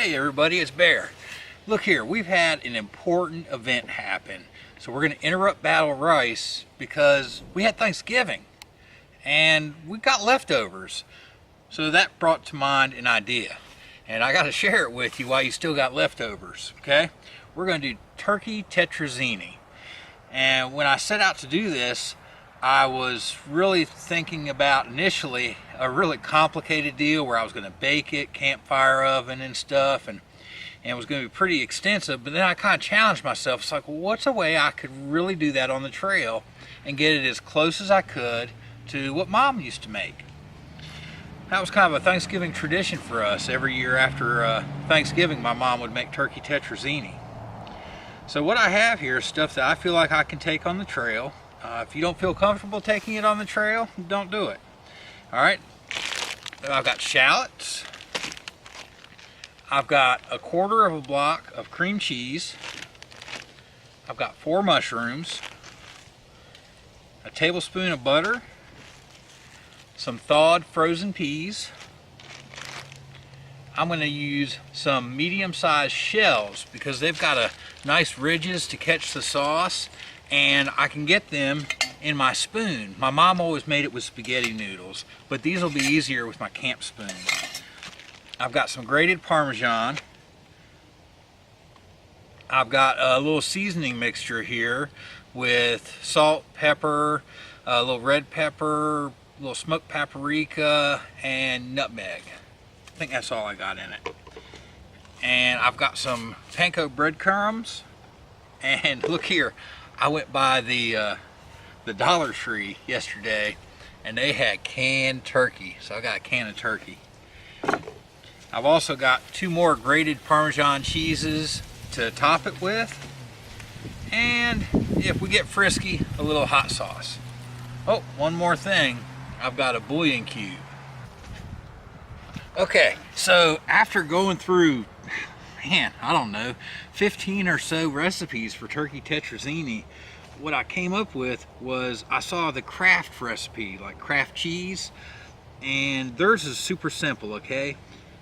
Hey everybody, it's Bear. Look here, we've had an important event happen. So we're going to interrupt Battle Rice because we had Thanksgiving and we got leftovers. So that brought to mind an idea. And I got to share it with you while you still got leftovers, okay? We're going to do turkey tetrazzini. And when I set out to do this, I was really thinking about initially a really complicated deal where I was going to bake it, campfire oven and stuff, and it was going to be pretty extensive. But then I kind of challenged myself. It's like, well, what's a way I could really do that on the trail and get it as close as I could to what Mom used to make? That was kind of a Thanksgiving tradition for us. Every year after Thanksgiving, my mom would make turkey tetrazzini. So what I have here is stuff that I feel like I can take on the trail. If you don't feel comfortable taking it on the trail, don't do it. All right, I've got shallots. I've got a quarter of a block of cream cheese. I've got 4 mushrooms, a tablespoon of butter, some thawed frozen peas. I'm going to use some medium-sized shells because they've got a nice ridges to catch the sauce, and I can get them in my spoon. My mom always made it with spaghetti noodles, but these will be easier with my camp spoon. I've got some grated Parmesan. I've got a little seasoning mixture here with salt, pepper, a little red pepper, a little smoked paprika, and nutmeg. I think that's all I got in it. And I've got some panko breadcrumbs. And look here, I went by the Dollar Tree yesterday and they had canned turkey. So I got a can of turkey. I've also got 2 more grated Parmesan cheeses to top it with. And if we get frisky, a little hot sauce. Oh, one more thing. I've got a bouillon cube. Okay, so after going through, man, I don't know, 15 or so recipes for turkey tetrazzini, what I came up with was I saw the Kraft recipe, like Kraft cheese, and theirs is super simple, okay?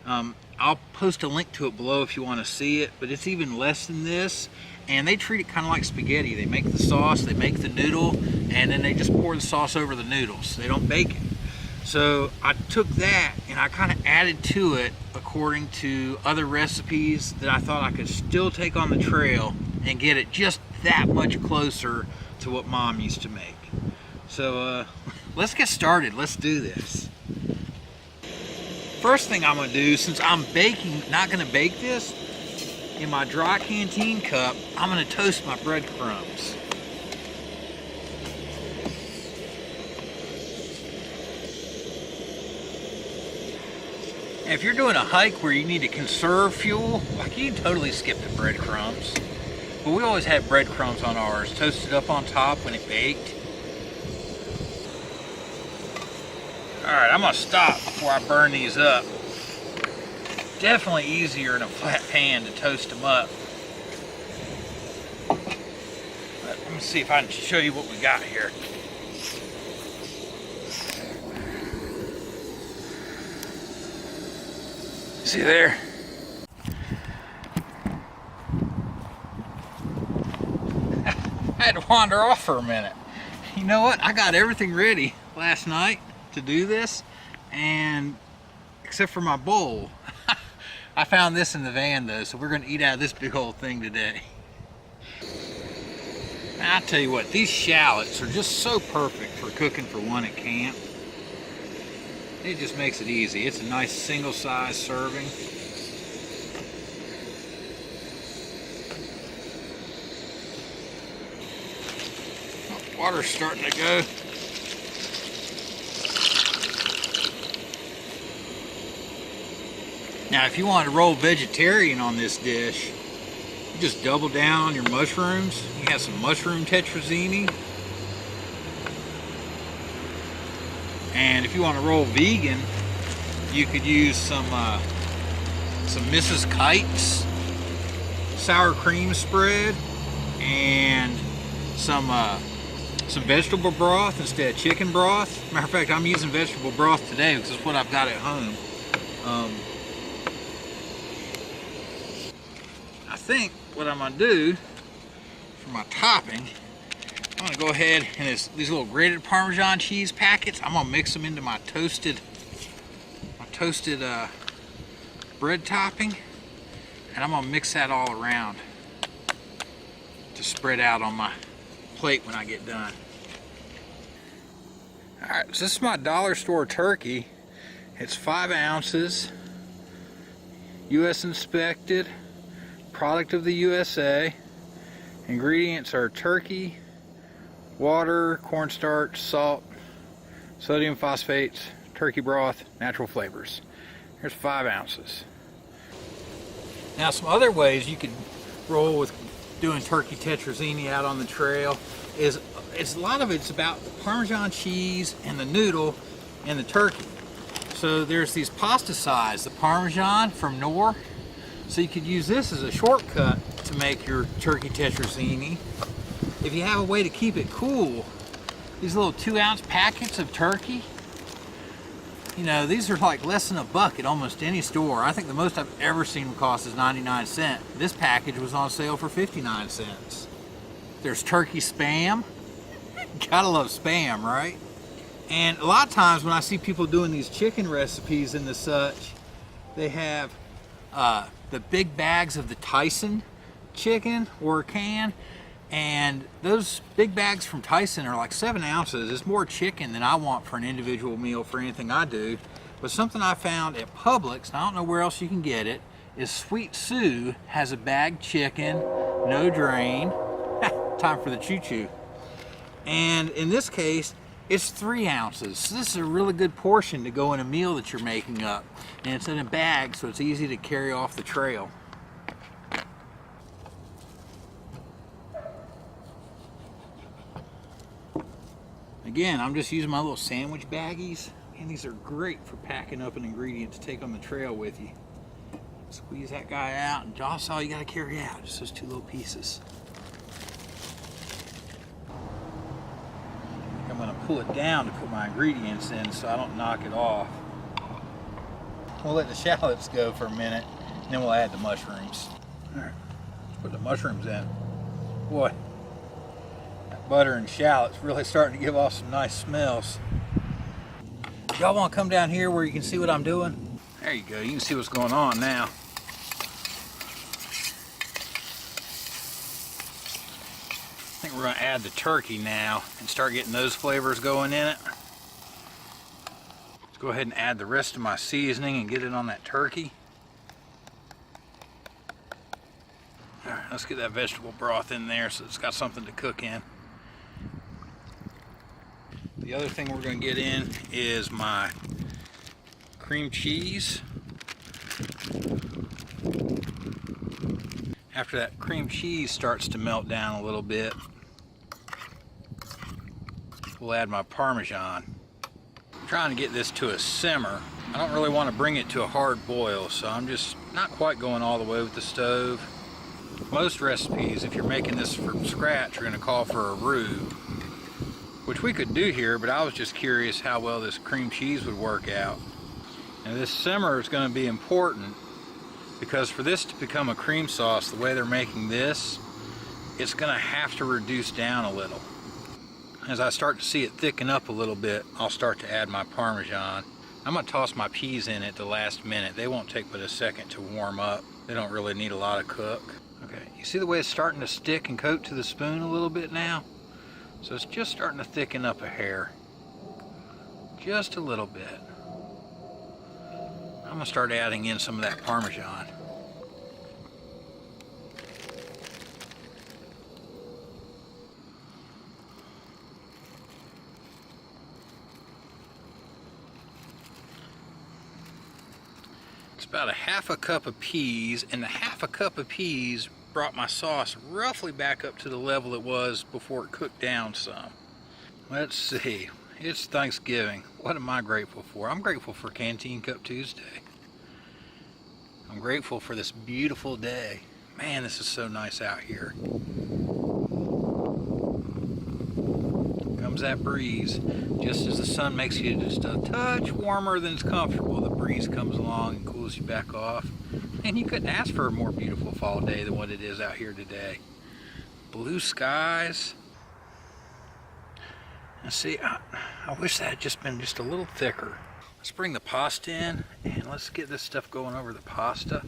I'll post a link to it below if you want to see it, but it's even less than this, and they treat it kind of like spaghetti. They make the sauce, they make the noodle, and then they just pour the sauce over the noodles. They don't bake it. So I took that and I kind of added to it according to other recipes that I thought I could still take on the trail and get it just that much closer to what Mom used to make. So let's get started. Let's do this. First thing I'm going to do, since I'm not going to bake this, in my dry Canteen cup, I'm going to toast my breadcrumbs. And if you're doing a hike where you need to conserve fuel, like, you can totally skip the breadcrumbs. But we always had breadcrumbs on ours, toasted up on top when it baked. Alright, I'm going to stop before I burn these up. Definitely easier in a flat pan to toast them up. But let me see if I can show you what we got here. See there? I had to wander off for a minute. You know what? I got everything ready last night to do this, and except for my bowl. I found this in the van though, so we're going to eat out of this big old thing today. I'll tell you what, these shallots are just so perfect for cooking for one at camp. It just makes it easy. It's a nice single-size serving. Oh, water's starting to go. Now, if you want to roll vegetarian on this dish, you just double down on your mushrooms. You have some mushroom tetrazzini. And if you want to roll vegan, you could use some Mrs. Kite's sour cream spread and some vegetable broth instead of chicken broth. Matter of fact, I'm using vegetable broth today because it's what I've got at home. think what I'm gonna do for my topping, I'm gonna go ahead and these little grated Parmesan cheese packets, I'm gonna mix them into my toasted bread topping, and I'm gonna mix that all around to spread out on my plate when I get done. All right, so this is my dollar store turkey. It's 5 ounces, US inspected, product of the USA. Ingredients are turkey, water, cornstarch, salt, sodium phosphates, turkey broth, natural flavors. Here's 5 ounces. Now some other ways you could roll with doing turkey tetrazzini out on the trail is a lot of it's about the Parmesan cheese and the noodle and the turkey. So there's these pasta sides, the Parmesan from Knorr. So you could use this as a shortcut to make your turkey tetrazzini. If you have a way to keep it cool, these little 2-ounce packets of turkey, you know, these are like less than $1 at almost any store. I think the most I've ever seen them cost is 99 cents. This package was on sale for 59 cents. There's turkey Spam. Gotta love Spam, right? And a lot of times when I see people doing these chicken recipes and the such, they have the big bags of the Tyson chicken or a can, and those big bags from Tyson are like 7 ounces. It's more chicken than I want for an individual meal for anything I do. But something I found at Publix, and I don't know where else you can get it, is Sweet Sue has a bagged chicken, no drain. Time for the choo-choo. And in this case, it's 3 ounces. So this is a really good portion to go in a meal that you're making up. And it's in a bag, so it's easy to carry off the trail. Again, I'm just using my little sandwich baggies, and these are great for packing up an ingredient to take on the trail with you. Squeeze that guy out, and that's all you gotta carry out, just those 2 little pieces. I'm gonna pull it down to put my ingredients in so I don't knock it off. We'll let the shallots go for a minute, and then we'll add the mushrooms. All right, let's put the mushrooms in. Boy, butter and shallots really starting to give off some nice smells. Y'all want to come down here where you can see what I'm doing? There you go, you can see what's going on now. I think we're going to add the turkey now and start getting those flavors going in it. Let's go ahead and add the rest of my seasoning and get it on that turkey. All right, let's get that vegetable broth in there so it's got something to cook in. The other thing we're going to get in is my cream cheese. After that cream cheese starts to melt down a little bit, we'll add my Parmesan. I'm trying to get this to a simmer. I don't really want to bring it to a hard boil, so I'm just not quite going all the way with the stove. Most recipes, if you're making this from scratch, are going to call for a roux, which we could do here, but I was just curious how well this cream cheese would work out. And this simmer is going to be important because for this to become a cream sauce, the way they're making this, it's going to have to reduce down a little. As I start to see it thicken up a little bit, I'll start to add my Parmesan. I'm going to toss my peas in at the last minute. They won't take but a second to warm up. They don't really need a lot of cook. Okay, you see the way it's starting to stick and coat to the spoon a little bit now? So it's just starting to thicken up a hair. Just a little bit. I'm going to start adding in some of that Parmesan. It's about a half a cup of peas, and the half a cup of peas brought my sauce roughly back up to the level it was before it cooked down some. Let's see, it's Thanksgiving. What am I grateful for? I'm grateful for Canteen Cup Tuesday. I'm grateful for this beautiful day. Man, this is so nice out here. Comes that breeze. Just as the sun makes you just a touch warmer than it's comfortable, the breeze comes along and cools you back off. And you couldn't ask for a more beautiful fall day than what it is out here today. Blue skies. And see, I wish that had just been just a little thicker. Let's bring the pasta in and let's get this stuff going over the pasta.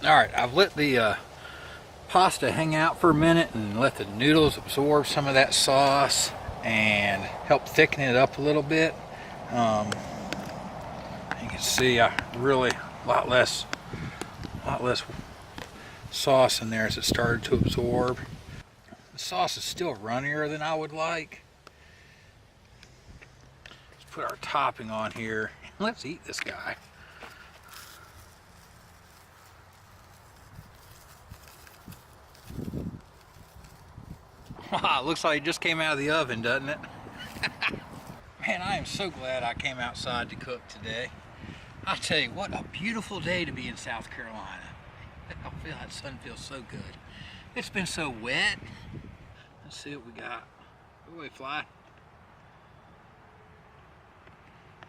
Alright, I've let the pasta hang out for a minute and let the noodles absorb some of that sauce and help thicken it up a little bit. You can see I really a lot less sauce in there as it started to absorb. The sauce is still runnier than I would like. Let's put our topping on here. Let's eat this guy. Wow, it looks like it just came out of the oven, doesn't it? Man, I am so glad I came outside to cook today. I tell you, what a beautiful day to be in South Carolina. I feel that sun feels so good. It's been so wet. Let's see what we got. Go away, fly.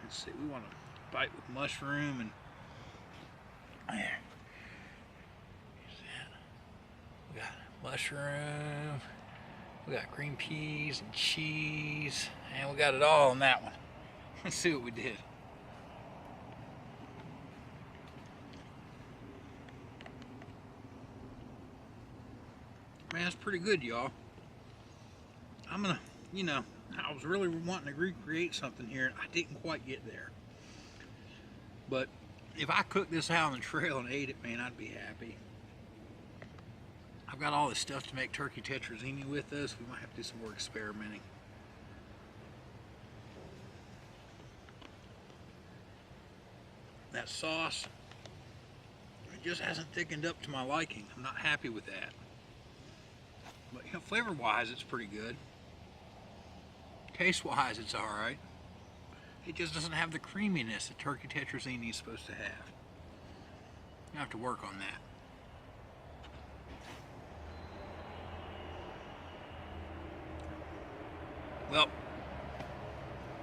Let's see, we want to bite with mushroom and there. We got mushroom. We got green peas and cheese, and we got it all on that one. Let's see what we did. Man, that's pretty good, y'all. I'm gonna, I was really wanting to recreate something here, and I didn't quite get there. But if I cooked this out on the trail and ate it, man, I'd be happy. I've got all this stuff to make turkey tetrazzini with us. We might have to do some more experimenting. That sauce, it just hasn't thickened up to my liking. I'm not happy with that. But flavor-wise, it's pretty good. Taste-wise, it's all right. It just doesn't have the creaminess that turkey tetrazzini is supposed to have. You have to work on that. Well,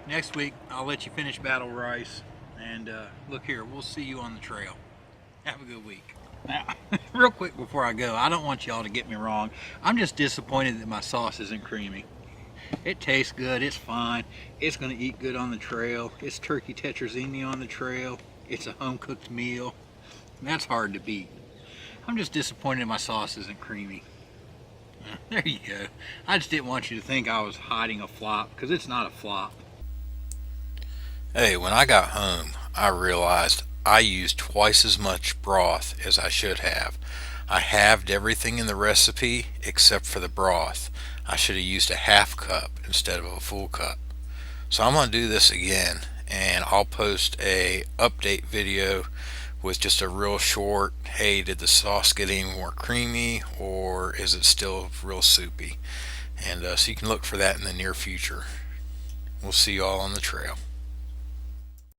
next week I'll let you finish battle rice, and look here, we'll see you on the trail. Have a good week. Now, real quick before I go, I don't want y'all to get me wrong. I'm just disappointed that my sauce isn't creamy. It tastes good, it's fine. It's gonna eat good on the trail. It's turkey tetrazzini on the trail. It's a home-cooked meal. That's hard to beat. I'm just disappointed my sauce isn't creamy. There you go. I just didn't want you to think I was hiding a flop, because it's not a flop. Hey, when I got home, I realized I used twice as much broth as I should have. I halved everything in the recipe except for the broth. I should have used a half cup instead of a full cup. So I'm going to do this again, and I'll post a update video with just a real short, hey, did the sauce get any more creamy, or is it still real soupy? And so you can look for that in the near future. We'll see you all on the trail.